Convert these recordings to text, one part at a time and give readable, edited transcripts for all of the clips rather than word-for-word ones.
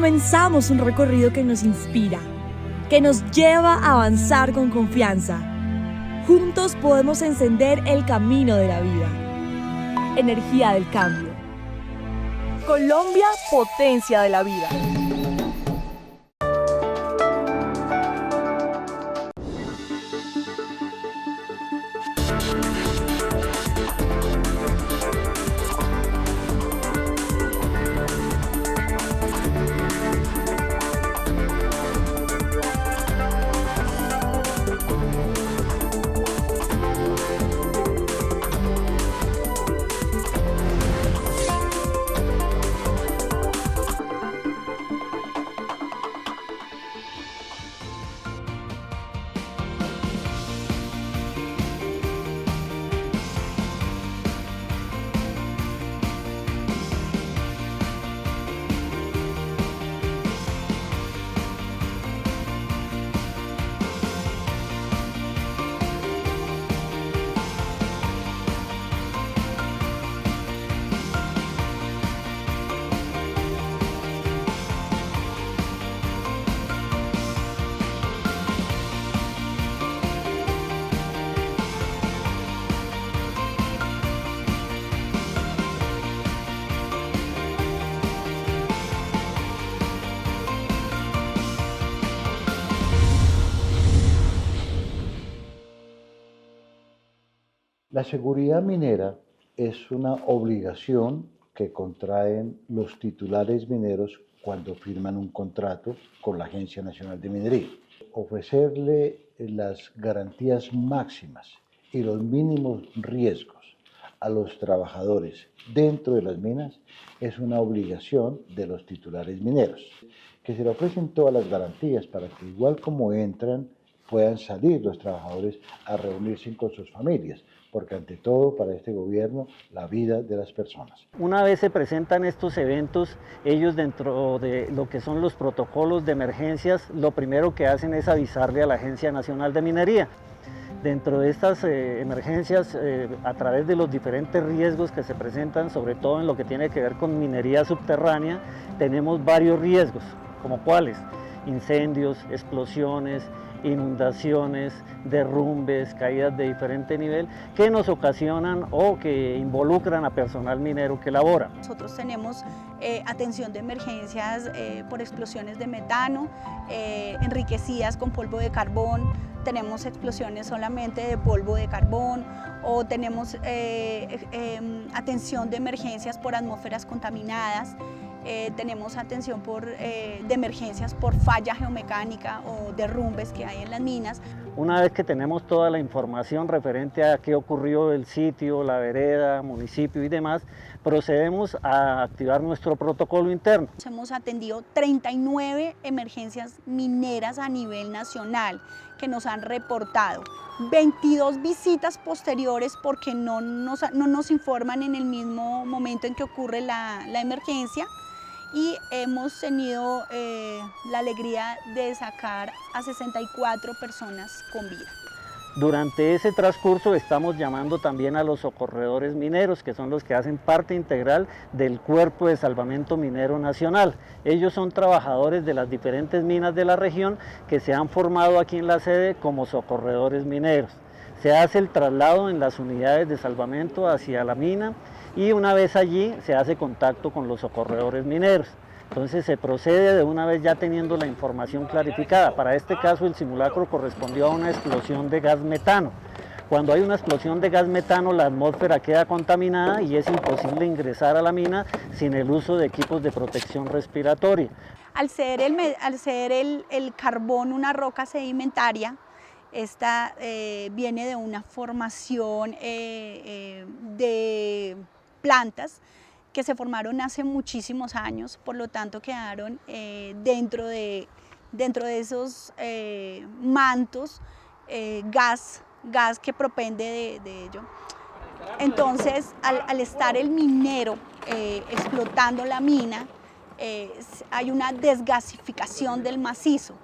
Comenzamos un recorrido que nos inspira, que nos lleva a avanzar con confianza. Juntos podemos encender el camino de la vida. Energía del cambio. Colombia, potencia de la vida. La seguridad minera es una obligación que contraen los titulares mineros cuando firman un contrato con la Agencia Nacional de Minería. Ofrecerle las garantías máximas y los mínimos riesgos a los trabajadores dentro de las minas es una obligación de los titulares mineros, que se le ofrecen todas las garantías para que igual como entran, puedan salir los trabajadores a reunirse con sus familias, porque ante todo para este gobierno la vida de las personas. Una vez se presentan estos eventos, ellos dentro de lo que son los protocolos de emergencias, lo primero que hacen es avisarle a la Agencia Nacional de Minería. Dentro de estas emergencias, a través de los diferentes riesgos que se presentan, sobre todo en lo que tiene que ver con minería subterránea, tenemos varios riesgos, como cuáles: incendios, explosiones, inundaciones, derrumbes, caídas de diferente nivel que nos ocasionan o que involucran a personal minero que labora. Nosotros tenemos atención de emergencias por explosiones de metano, enriquecidas con polvo de carbón, tenemos explosiones solamente de polvo de carbón, o tenemos atención de emergencias por atmósferas contaminadas. Tenemos atención de emergencias por falla geomecánica o derrumbes que hay en las minas. Una vez que tenemos toda la información referente a qué ocurrió el sitio, la vereda, municipio y demás, procedemos a activar nuestro protocolo interno. Hemos atendido 39 emergencias mineras a nivel nacional que nos han reportado, 22 visitas posteriores porque no nos informan en el mismo momento en que ocurre la emergencia, y hemos tenido la alegría de sacar a 64 personas con vida. Durante ese transcurso estamos llamando también a los socorredores mineros, que son los que hacen parte integral del Cuerpo de Salvamento Minero Nacional. Ellos son trabajadores de las diferentes minas de la región que se han formado aquí en la sede como socorredores mineros. Se hace el traslado en las unidades de salvamento hacia la mina y una vez allí se hace contacto con los socorredores mineros. Entonces se procede de una vez ya teniendo la información clarificada. Para este caso el simulacro correspondió a una explosión de gas metano. Cuando hay una explosión de gas metano, la atmósfera queda contaminada y es imposible ingresar a la mina sin el uso de equipos de protección respiratoria. Al ser el carbón una roca sedimentaria, esta viene de una formación de plantas que se formaron hace muchísimos años, por lo tanto quedaron dentro de esos mantos gas que propende de ello. Entonces, al estar el minero explotando la mina, hay una desgasificación del macizo.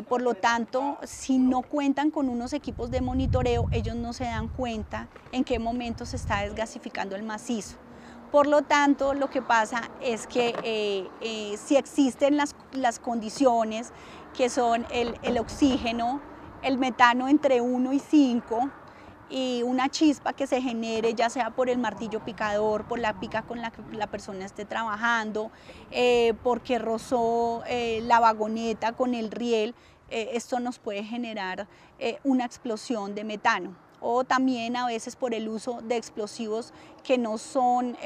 Por lo tanto, si no cuentan con unos equipos de monitoreo, ellos no se dan cuenta en qué momento se está desgasificando el macizo. Por lo tanto, lo que pasa es que si existen las condiciones que son el oxígeno, el metano entre 1 y 5, y una chispa que se genere ya sea por el martillo picador, por la pica con la que la persona esté trabajando, porque rozó la vagoneta con el riel, esto nos puede generar una explosión de metano. O también a veces por el uso de explosivos que no son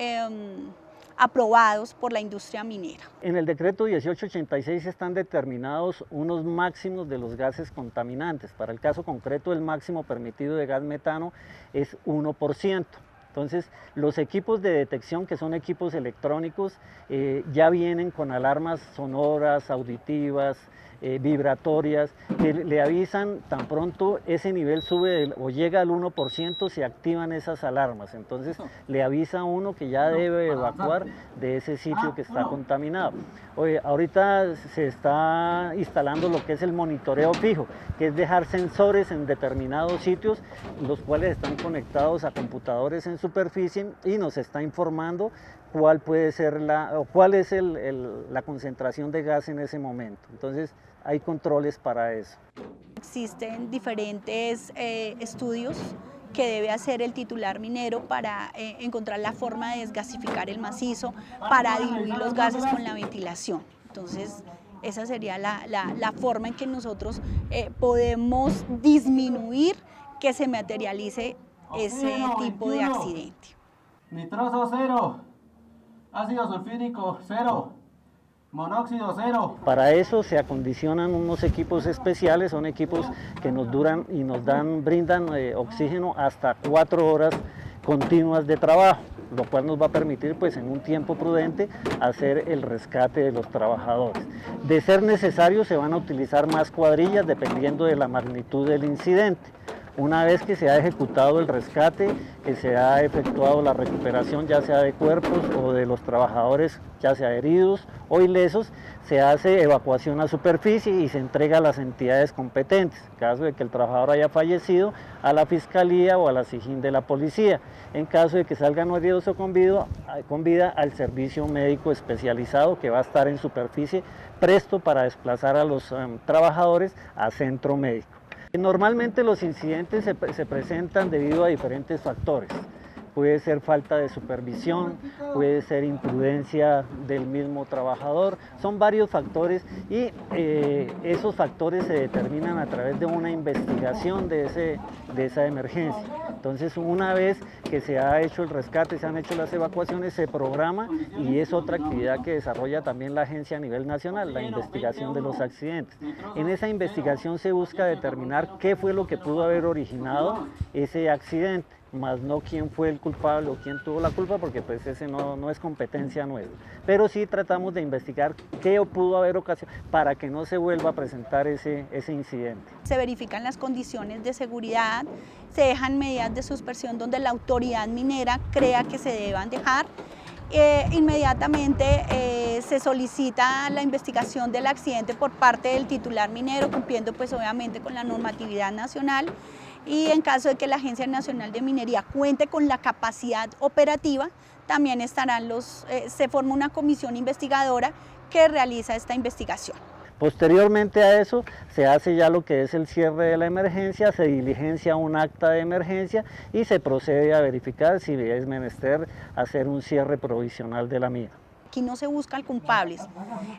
aprobados por la industria minera. En el decreto 1886 están determinados unos máximos de los gases contaminantes. Para el caso concreto, el máximo permitido de gas metano es 1%. Entonces, los equipos de detección, que son equipos electrónicos, ya vienen con alarmas sonoras, auditivas, vibratorias, que le avisan tan pronto ese nivel sube o llega al 1%, se activan esas alarmas. Entonces le avisa a uno que ya debe evacuar de ese sitio que está contaminado. Oye, ahorita se está instalando lo que es el monitoreo fijo, que es dejar sensores en determinados sitios, los cuales están conectados a computadores en superficie y nos está informando cuál puede ser cuál es la concentración de gas en ese momento. Entonces hay controles para eso. Existen diferentes estudios que debe hacer el titular minero para encontrar la forma de desgasificar el macizo, para diluir los gases con la ventilación. Entonces, esa sería la forma en que nosotros podemos disminuir que se materialice ese tipo de accidente. Nitroso 0, ácido sulfúrico 0. Monóxido 0. Para eso se acondicionan unos equipos especiales, son equipos que nos duran y nos brindan oxígeno hasta 4 horas continuas de trabajo, lo cual nos va a permitir, pues, en un tiempo prudente hacer el rescate de los trabajadores. De ser necesario, se van a utilizar más cuadrillas dependiendo de la magnitud del incidente. Una vez que se ha ejecutado el rescate, que se ha efectuado la recuperación ya sea de cuerpos o de los trabajadores, ya sea heridos o ilesos, se hace evacuación a superficie y se entrega a las entidades competentes. En caso de que el trabajador haya fallecido, a la Fiscalía o a la SIJIN de la Policía. En caso de que salgan heridos o con vida, al servicio médico especializado que va a estar en superficie presto para desplazar a los trabajadores a centro médico. Normalmente los incidentes se presentan debido a diferentes factores. Puede ser falta de supervisión, puede ser imprudencia del mismo trabajador, son varios factores y esos factores se determinan a través de una investigación de esa emergencia. Entonces, una vez que se ha hecho el rescate, se han hecho las evacuaciones, se programa y es otra actividad que desarrolla también la agencia a nivel nacional, la investigación de los accidentes. En esa investigación se busca determinar qué fue lo que pudo haber originado ese accidente, más no quién fue el culpable o quién tuvo la culpa, porque pues ese no es competencia nuestra. Pero sí tratamos de investigar qué pudo haber ocasionado para que no se vuelva a presentar ese incidente. Se verifican las condiciones de seguridad, se dejan medidas de suspensión donde la autoridad minera crea que se deban dejar. Inmediatamente se solicita la investigación del accidente por parte del titular minero, cumpliendo pues obviamente con la normatividad nacional. Y en caso de que la Agencia Nacional de Minería cuente con la capacidad operativa, también estarán se forma una comisión investigadora que realiza esta investigación. Posteriormente a eso se hace ya lo que es el cierre de la emergencia, se diligencia un acta de emergencia y se procede a verificar si es menester hacer un cierre provisional de la mina. Aquí no se buscan culpables,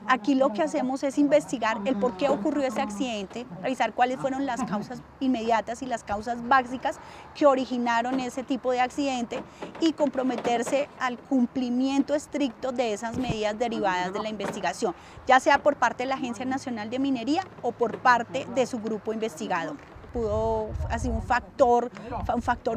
aquí lo que hacemos es investigar el por qué ocurrió ese accidente, revisar cuáles fueron las causas inmediatas y las causas básicas que originaron ese tipo de accidente y comprometerse al cumplimiento estricto de esas medidas derivadas de la investigación, ya sea por parte de la Agencia Nacional de Minería o por parte de su grupo investigador. Pudo así un factor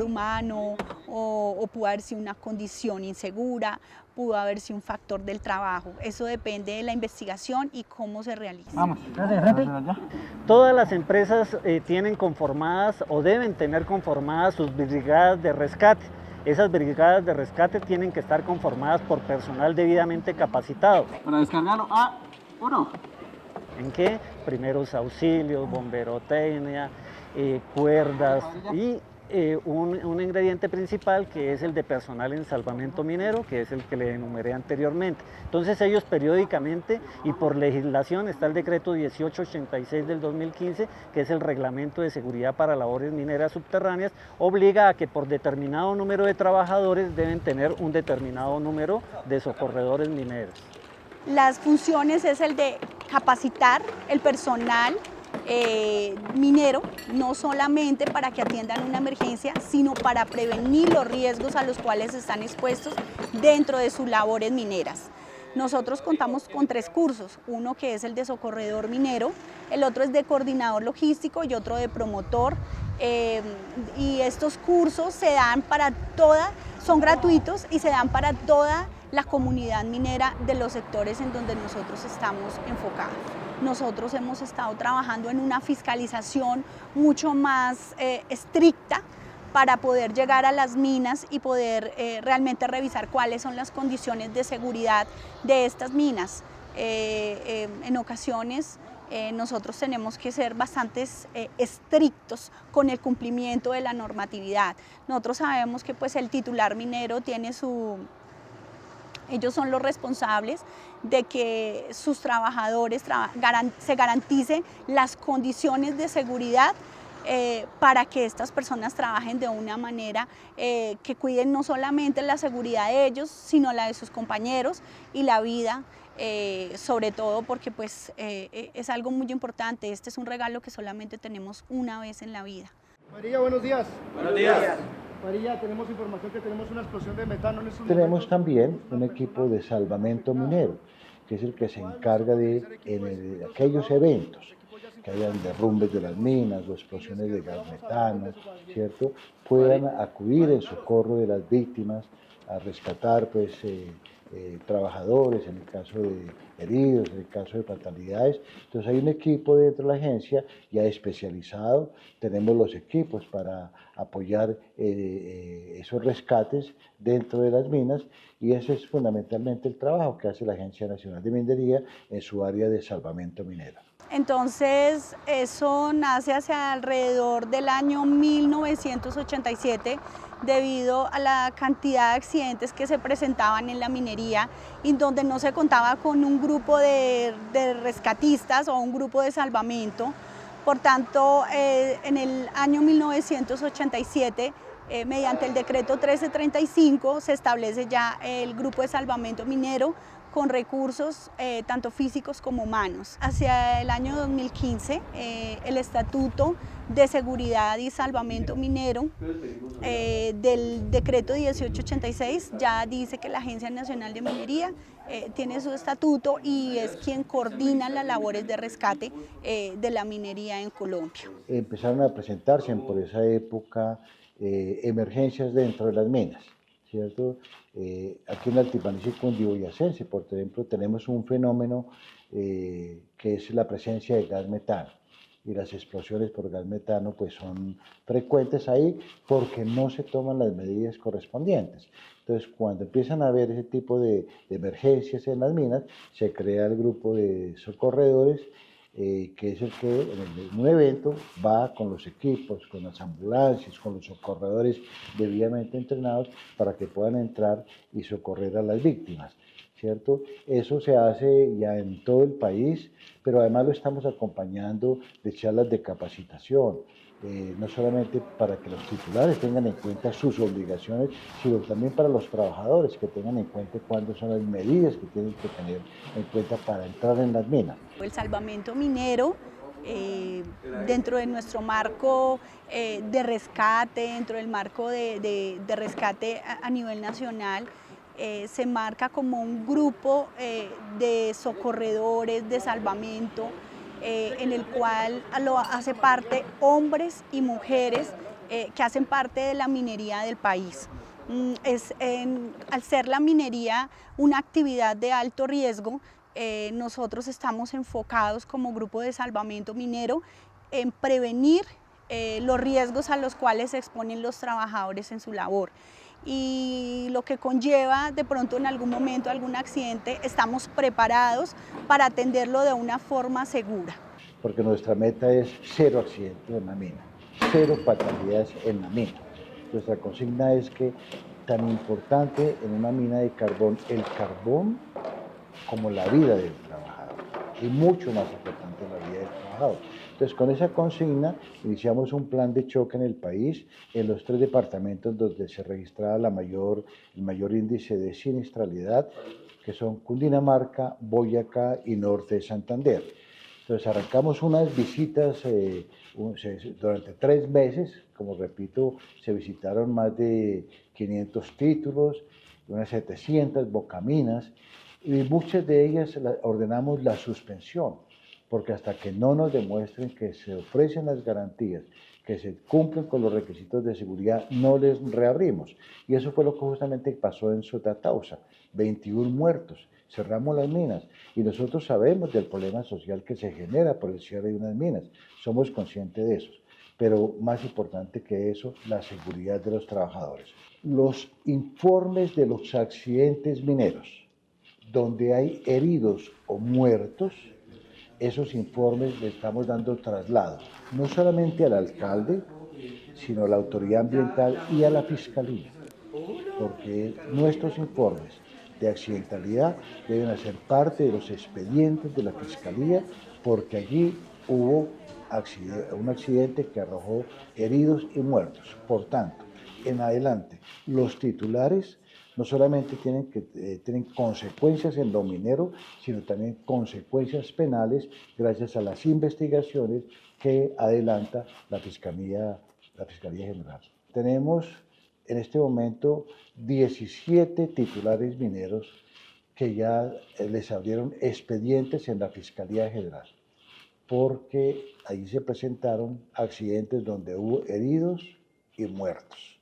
humano o pudo haber sido una condición insegura, pudo haber sido un factor del trabajo. Eso depende de la investigación y cómo se realiza. Vamos, gracias. Todas las empresas tienen conformadas o deben tener conformadas sus brigadas de rescate. Esas brigadas de rescate tienen que estar conformadas por personal debidamente capacitado. Para descargarlo, A1. ¿En qué? Primeros auxilios, bomberotecnia, cuerdas y un ingrediente principal, que es el de personal en salvamento minero, que es el que le enumeré anteriormente. Entonces ellos periódicamente, y por legislación está el decreto 1886 del 2015, que es el reglamento de seguridad para labores mineras subterráneas, obliga a que por determinado número de trabajadores deben tener un determinado número de socorredores mineros. Las funciones es el de capacitar el personal minero, no solamente para que atiendan una emergencia, sino para prevenir los riesgos a los cuales están expuestos dentro de sus labores mineras. Nosotros contamos con 3 cursos, uno que es el de socorredor minero, el otro es de coordinador logístico y otro de promotor, y estos cursos se dan para son gratuitos y se dan para toda la comunidad minera de los sectores en donde nosotros estamos enfocados. Nosotros hemos estado trabajando en una fiscalización mucho más estricta para poder llegar a las minas y poder realmente revisar cuáles son las condiciones de seguridad de estas minas. En ocasiones nosotros tenemos que ser bastante estrictos con el cumplimiento de la normatividad. Nosotros sabemos que pues, el titular minero tiene ellos son los responsables de que sus trabajadores se garanticen las condiciones de seguridad para que estas personas trabajen de una manera que cuiden no solamente la seguridad de ellos, sino la de sus compañeros y la vida, sobre todo porque pues, es algo muy importante. Este es un regalo que solamente tenemos una vez en la vida. María, buenos días. Buenos días. María, tenemos información que tenemos una explosión de metano en estos Tenemos momentos. también un equipo de salvamento minero, que es el que se encarga de aquellos eventos, que hayan derrumbes de las minas o explosiones de gas metano, ¿cierto? Puedan acudir en socorro de las víctimas, a rescatar pues, trabajadores, en el caso de heridos, en el caso de fatalidades. Entonces hay un equipo dentro de la agencia ya especializado, tenemos los equipos para apoyar esos rescates dentro de las minas, y ese es fundamentalmente el trabajo que hace la Agencia Nacional de Minería en su área de salvamento minero. Entonces, eso nace hacia alrededor del año 1987, debido a la cantidad de accidentes que se presentaban en la minería, y donde no se contaba con un grupo de rescatistas o un grupo de salvamento. Por tanto, en el año 1987, mediante el decreto 1335, se establece ya el grupo de salvamento minero, con recursos tanto físicos como humanos. Hacia el año 2015, el Estatuto de Seguridad y Salvamento Minero del decreto 1886 ya dice que la Agencia Nacional de Minería tiene su estatuto y es quien coordina las labores de rescate de la minería en Colombia. Empezaron a presentarse por esa época emergencias dentro de las minas, ¿cierto? Aquí en Altiplanicie cundiboyacense, por ejemplo, tenemos un fenómeno que es la presencia de gas metano, y las explosiones por gas metano pues son frecuentes ahí porque no se toman las medidas correspondientes. Entonces, cuando empiezan a haber ese tipo de emergencias en las minas, se crea el grupo de socorredores, que es el que en un evento va con los equipos, con las ambulancias, con los socorredores debidamente entrenados para que puedan entrar y socorrer a las víctimas, ¿cierto? Eso se hace ya en todo el país, pero además lo estamos acompañando de charlas de capacitación, no solamente para que los titulares tengan en cuenta sus obligaciones, sino también para los trabajadores que tengan en cuenta cuáles son las medidas que tienen que tener en cuenta para entrar en las minas. El salvamento minero, dentro de nuestro marco de rescate, dentro del marco de rescate a nivel nacional, se marca como un grupo de socorredores, de salvamento, en el cual lo hace parte hombres y mujeres que hacen parte de la minería del país. Al ser la minería una actividad de alto riesgo, nosotros estamos enfocados como grupo de salvamento minero en prevenir los riesgos a los cuales se exponen los trabajadores en su labor. Y lo que conlleva de pronto en algún momento algún accidente, estamos preparados para atenderlo de una forma segura. Porque nuestra meta es 0 accidentes en la mina, cero fatalidades en la mina. Nuestra consigna es que tan importante en una mina de carbón, el carbón como la vida del trabajador, y mucho más importante la vida del trabajador. Entonces, con esa consigna iniciamos un plan de choque en el país, en los 3 departamentos donde se registraba el mayor índice de siniestralidad, que son Cundinamarca, Boyacá y Norte de Santander. Entonces arrancamos unas visitas durante 3 meses, como repito, se visitaron más de 500 títulos, unas 700 bocaminas, y muchas de ellas ordenamos la suspensión, porque hasta que no nos demuestren que se ofrecen las garantías, que se cumplen con los requisitos de seguridad, no les reabrimos. Y eso fue lo que justamente pasó en Sotatausa, 21 muertos. Cerramos las minas y nosotros sabemos del problema social que se genera por el cierre de unas minas, somos conscientes de eso, pero más importante que eso, la seguridad de los trabajadores. Los informes de los accidentes mineros, donde hay heridos o muertos, esos informes le estamos dando traslado, no solamente al alcalde, sino a la autoridad ambiental y a la fiscalía, porque nuestros informes de accidentalidad deben hacer parte de los expedientes de la Fiscalía, porque allí hubo un accidente que arrojó heridos y muertos. Por tanto, en adelante, los titulares no solamente tienen consecuencias en lo minero, sino también consecuencias penales gracias a las investigaciones que adelanta la Fiscalía General. Tenemos en este momento 17 titulares mineros que ya les abrieron expedientes en la Fiscalía General, porque allí se presentaron accidentes donde hubo heridos y muertos.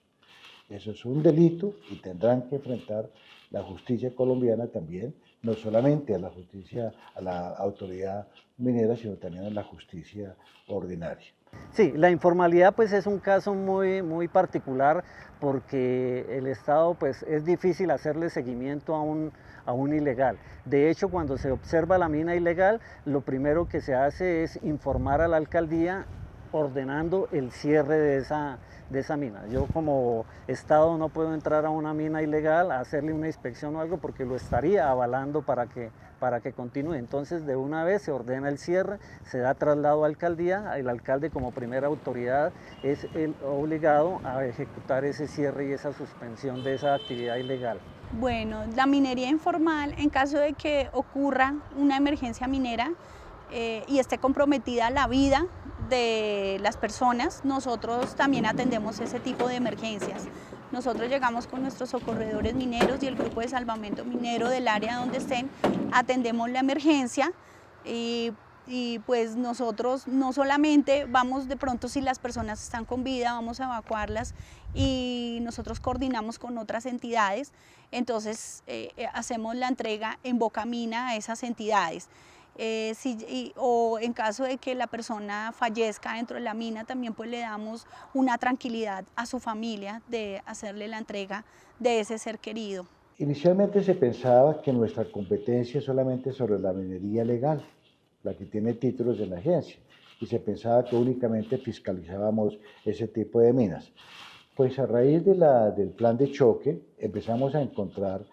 Eso es un delito y tendrán que enfrentar la justicia colombiana también, no solamente a la justicia, a la autoridad minera, sino también a la justicia ordinaria. Sí, la informalidad pues es un caso muy particular porque el Estado pues es difícil hacerle seguimiento a un ilegal. De hecho, cuando se observa la mina ilegal, lo primero que se hace es informar a la alcaldía ordenando el cierre de esa mina. Yo como Estado no puedo entrar a una mina ilegal a hacerle una inspección o algo porque lo estaría avalando para que continúe. Entonces de una vez se ordena el cierre, se da traslado a alcaldía, el alcalde como primera autoridad es el obligado a ejecutar ese cierre y esa suspensión de esa actividad ilegal. Bueno, la minería informal, en caso de que ocurra una emergencia minera y esté comprometida la vida de las personas, nosotros también atendemos ese tipo de emergencias. Nosotros llegamos con nuestros socorredores mineros y el grupo de salvamento minero del área donde estén, atendemos la emergencia y pues nosotros no solamente vamos de pronto si las personas están con vida, vamos a evacuarlas y nosotros coordinamos con otras entidades, entonces hacemos la entrega en Bocamina a esas entidades. O en caso de que la persona fallezca dentro de la mina, también pues le damos una tranquilidad a su familia de hacerle la entrega de ese ser querido. Inicialmente se pensaba que nuestra competencia es solamente sobre la minería legal, la que tiene títulos de la agencia, y se pensaba que únicamente fiscalizábamos ese tipo de minas. Pues a raíz del plan de choque empezamos a encontrar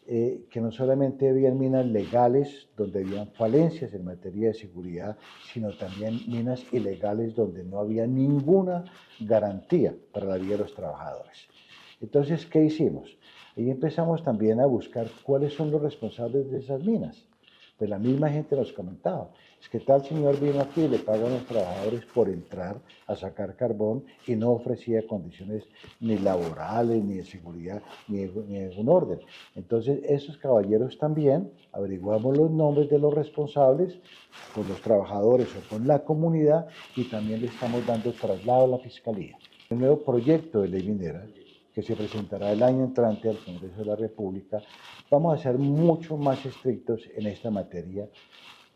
que no solamente habían minas legales donde habían falencias en materia de seguridad, sino también minas ilegales donde no había ninguna garantía para la vida de los trabajadores. Entonces, ¿qué hicimos? Ahí empezamos también a buscar cuáles son los responsables de esas minas. Pues la misma gente nos comentaba, es que tal señor vino aquí y le pagan a los trabajadores por entrar a sacar carbón y no ofrecía condiciones ni laborales, ni de seguridad, ni de ningún orden. Entonces, esos caballeros también averiguamos los nombres de los responsables con los trabajadores o con la comunidad y también le estamos dando traslado a la Fiscalía. El nuevo proyecto de ley minera que se presentará el año entrante al Congreso de la República, vamos a ser mucho más estrictos en esta materia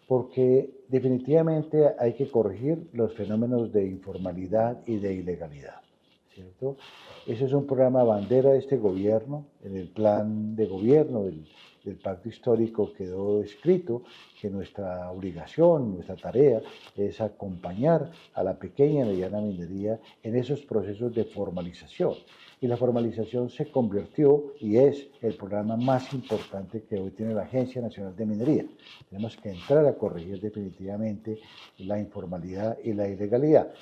porque definitivamente hay que corregir los fenómenos de informalidad y de ilegalidad, ¿cierto? Ese es un programa bandera de este gobierno, en el plan de gobierno del del pacto histórico quedó escrito que nuestra obligación, nuestra tarea es acompañar a la pequeña y mediana minería en esos procesos de formalización. Y la formalización se convirtió y es el programa más importante que hoy tiene la Agencia Nacional de Minería. Tenemos que entrar a corregir definitivamente la informalidad y la ilegalidad.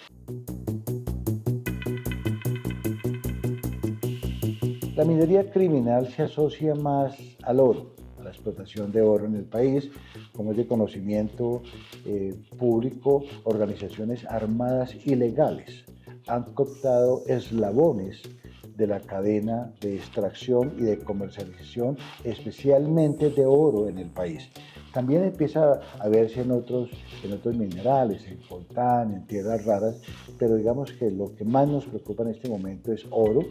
La minería criminal se asocia más al oro, a la explotación de oro en el país, como es de conocimiento público. Organizaciones armadas ilegales han cooptado eslabones de la cadena de extracción y de comercialización, especialmente de oro en el país. También empieza a verse en otros minerales, en coltán, en tierras raras, pero digamos que lo que más nos preocupa en este momento es oro.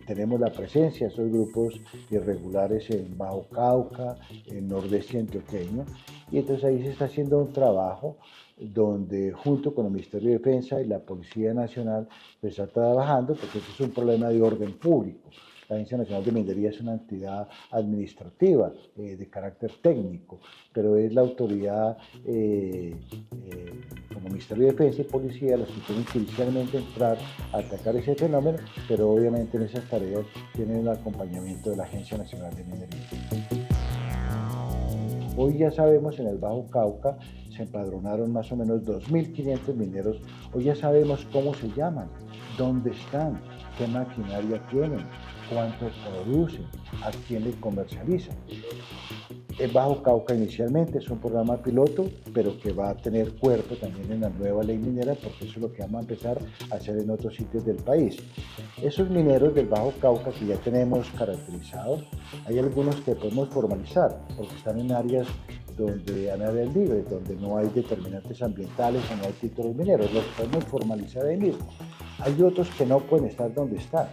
Tenemos la presencia de esos grupos irregulares en Bajo Cauca, en Nordeste antioqueño, y entonces ahí se está haciendo un trabajo donde junto con el Ministerio de Defensa y la Policía Nacional pues está trabajando, porque este es un problema de orden público. La Agencia Nacional de Minería es una entidad administrativa de carácter técnico, pero es la autoridad como Ministerio de Defensa y Policía las que tienen que inicialmente entrar a atacar ese fenómeno, pero obviamente en esas tareas tienen el acompañamiento de la Agencia Nacional de Minería. Hoy ya sabemos, en el Bajo Cauca se empadronaron más o menos 2.500 mineros. Hoy ya sabemos cómo se llaman, dónde están, qué maquinaria tienen, cuánto producen, a quién le comercializan. El Bajo Cauca inicialmente es un programa piloto, pero que va a tener cuerpo también en la nueva ley minera, porque eso es lo que vamos a empezar a hacer en otros sitios del país. Esos mineros del Bajo Cauca que ya tenemos caracterizados, hay algunos que podemos formalizar, porque están en áreas libres, donde no hay determinantes ambientales o no hay títulos mineros, los podemos formalizar ahí mismo. Hay otros que no pueden estar donde están,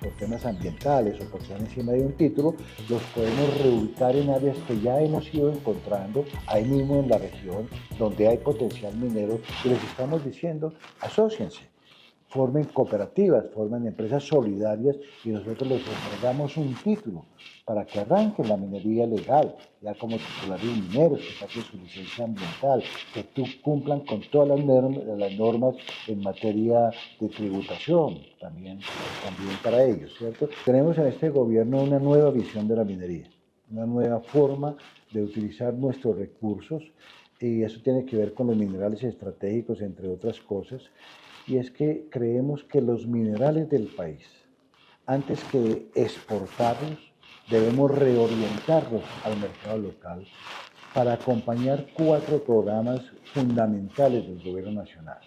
por temas ambientales o porque están encima de un título, los podemos reubicar en áreas que ya hemos ido encontrando ahí mismo en la región, donde hay potencial minero, y les estamos diciendo, asóciense, formen cooperativas, formen empresas solidarias y nosotros les entregamos un título para que arranquen la minería legal, ya como titulares mineros, que saquen su licencia ambiental, que cumplan con todas las normas en materia de tributación, también para ellos, ¿cierto? Tenemos en este gobierno una nueva visión de la minería, una nueva forma de utilizar nuestros recursos, y eso tiene que ver con los minerales estratégicos, entre otras cosas, y es que creemos que los minerales del país, antes que exportarlos, debemos reorientarlos al mercado local para acompañar 4 programas fundamentales del gobierno nacional.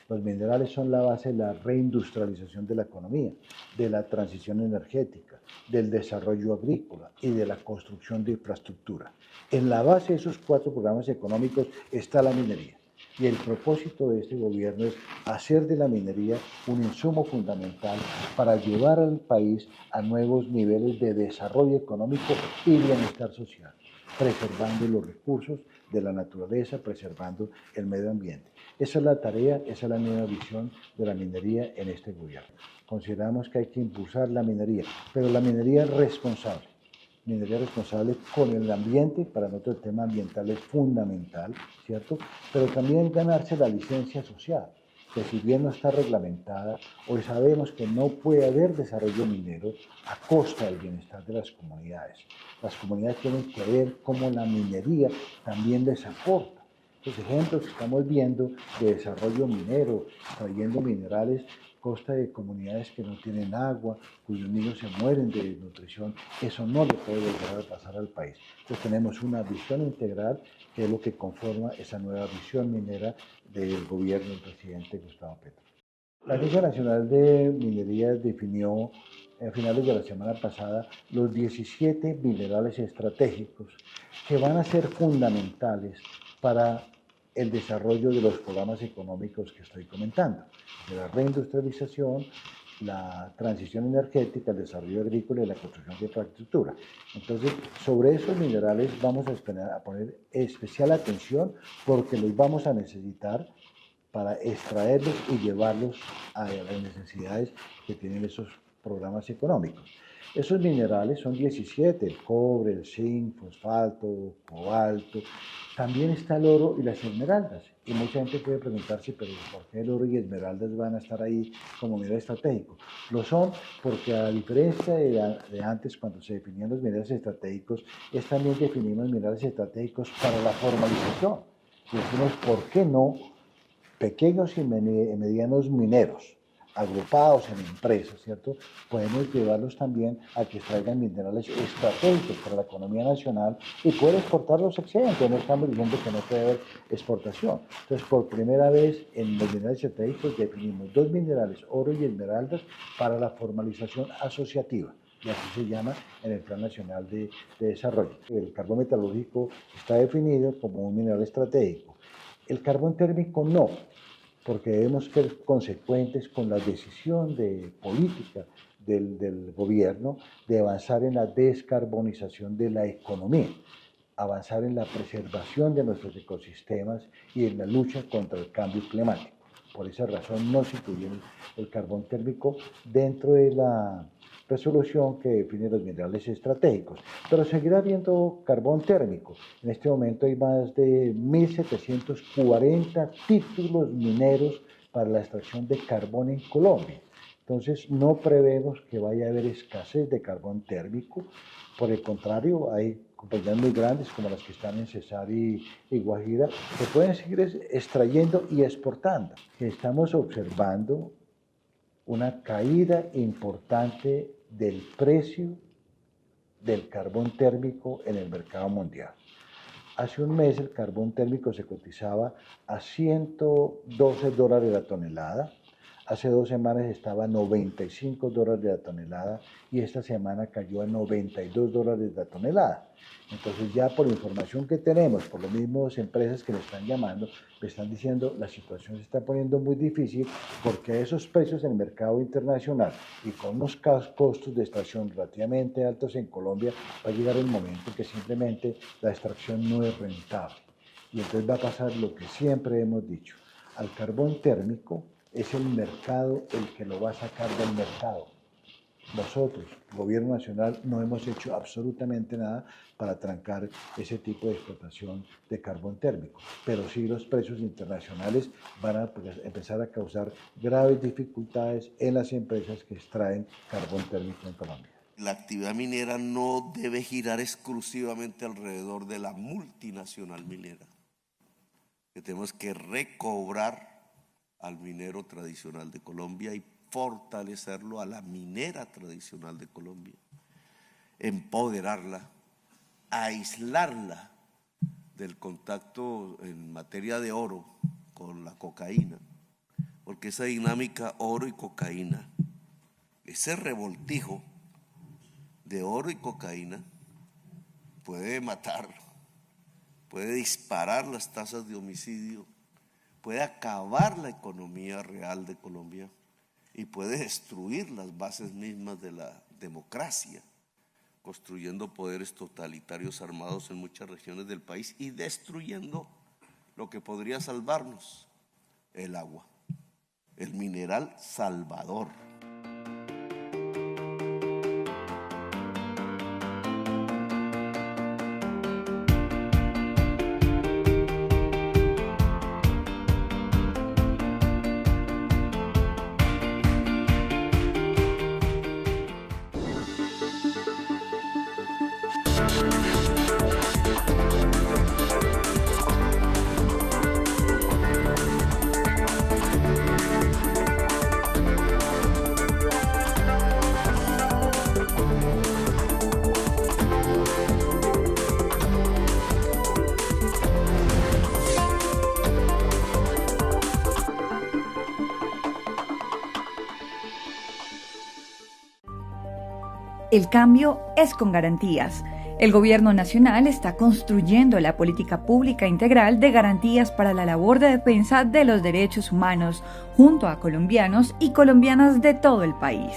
Los minerales son la base de la reindustrialización de la economía, de la transición energética, del desarrollo agrícola y de la construcción de infraestructura. En la base de esos 4 programas económicos está la minería. Y el propósito de este gobierno es hacer de la minería un insumo fundamental para llevar al país a nuevos niveles de desarrollo económico y bienestar social, preservando los recursos de la naturaleza, preservando el medio ambiente. Esa es la tarea, esa es la nueva visión de la minería en este gobierno. Consideramos que hay que impulsar la minería, pero la minería responsable con el ambiente. Para nosotros el tema ambiental es fundamental, ¿cierto? Pero también ganarse la licencia social, que si bien no está reglamentada, hoy sabemos que no puede haber desarrollo minero a costa del bienestar de las comunidades. Las comunidades tienen que ver cómo la minería también les aporta. Los ejemplos que estamos viendo de desarrollo minero, trayendo minerales a costa de comunidades que no tienen agua, cuyos niños se mueren de desnutrición, eso no le puede volver a pasar al país. Entonces tenemos una visión integral que es lo que conforma esa nueva visión minera del gobierno del presidente Gustavo Petro. La Agencia Nacional de Minería definió a finales de la semana pasada los 17 minerales estratégicos que van a ser fundamentales para el desarrollo de los programas económicos que estoy comentando, de la reindustrialización, la transición energética, el desarrollo agrícola y la construcción de infraestructura. Entonces, sobre esos minerales vamos a poner especial atención porque los vamos a necesitar para extraerlos y llevarlos a las necesidades que tienen esos programas económicos. Esos minerales son 17, el cobre, el zinc, fosfato, cobalto. También está el oro y las esmeraldas. Y mucha gente puede preguntarse, pero ¿por qué el oro y esmeraldas van a estar ahí como mineral estratégico? Lo son porque, a diferencia de antes, cuando se definían los minerales estratégicos, también definimos minerales estratégicos para la formalización. Y decimos, ¿por qué no pequeños y medianos mineros agrupados en empresas, ¿cierto? Podemos llevarlos también a que extraigan minerales estratégicos para la economía nacional y poder exportar los excedentes. No estamos diciendo que no puede haber exportación. Entonces, por primera vez en los minerales estratégicos definimos 2 minerales, oro y esmeraldas, para la formalización asociativa. Y así se llama en el Plan Nacional de Desarrollo. El carbón metalúrgico está definido como un mineral estratégico. El carbón térmico no, porque debemos ser consecuentes con la decisión de política del gobierno de avanzar en la descarbonización de la economía, avanzar en la preservación de nuestros ecosistemas y en la lucha contra el cambio climático. Por esa razón no se incluye el carbón térmico dentro de la resolución que define los minerales estratégicos, pero seguirá habiendo carbón térmico. En este momento hay más de 1.740 títulos mineros para la extracción de carbón en Colombia. Entonces no prevemos que vaya a haber escasez de carbón térmico. Por el contrario, hay compañías muy grandes como las que están en Cesar y Guajira que pueden seguir extrayendo y exportando. Estamos observando una caída importante del precio del carbón térmico en el mercado mundial. Hace un mes el carbón térmico se cotizaba a $112 la tonelada. Hace 2 semanas estaba a $95 la tonelada y esta semana cayó a $92 la tonelada. Entonces ya por información que tenemos, por las mismas empresas que me están llamando, me están diciendo la situación se está poniendo muy difícil porque a esos precios en el mercado internacional y con unos costos de extracción relativamente altos en Colombia, va a llegar el momento que simplemente la extracción no es rentable. Y entonces va a pasar lo que siempre hemos dicho, al carbón térmico es el mercado el que lo va a sacar del mercado. Nosotros, el gobierno nacional, no hemos hecho absolutamente nada para trancar ese tipo de explotación de carbón térmico, pero sí los precios internacionales van a empezar a causar graves dificultades en las empresas que extraen carbón térmico en Colombia. La actividad minera no debe girar exclusivamente alrededor de la multinacional minera, que tenemos que recobrar al minero tradicional de Colombia y fortalecerlo a la minera tradicional de Colombia, empoderarla, aislarla del contacto en materia de oro con la cocaína, porque esa dinámica oro y cocaína, ese revoltijo de oro y cocaína puede matar, puede disparar las tasas de homicidio, puede acabar la economía real de Colombia y puede destruir las bases mismas de la democracia, construyendo poderes totalitarios armados en muchas regiones del país y destruyendo lo que podría salvarnos, el agua, el mineral salvador. El cambio es con garantías. El Gobierno Nacional está construyendo la política pública integral de garantías para la labor de defensa de los derechos humanos junto a colombianos y colombianas de todo el país.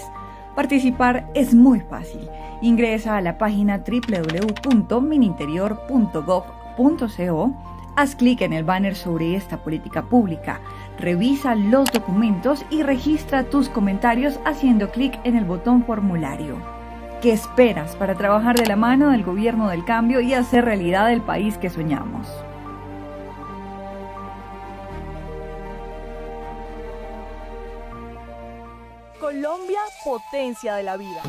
Participar es muy fácil. Ingresa a la página www.mininterior.gov.co, haz clic en el banner sobre esta política pública, revisa los documentos y registra tus comentarios haciendo clic en el botón formulario. ¿Qué esperas para trabajar de la mano del gobierno del cambio y hacer realidad el país que soñamos? Colombia, potencia de la vida.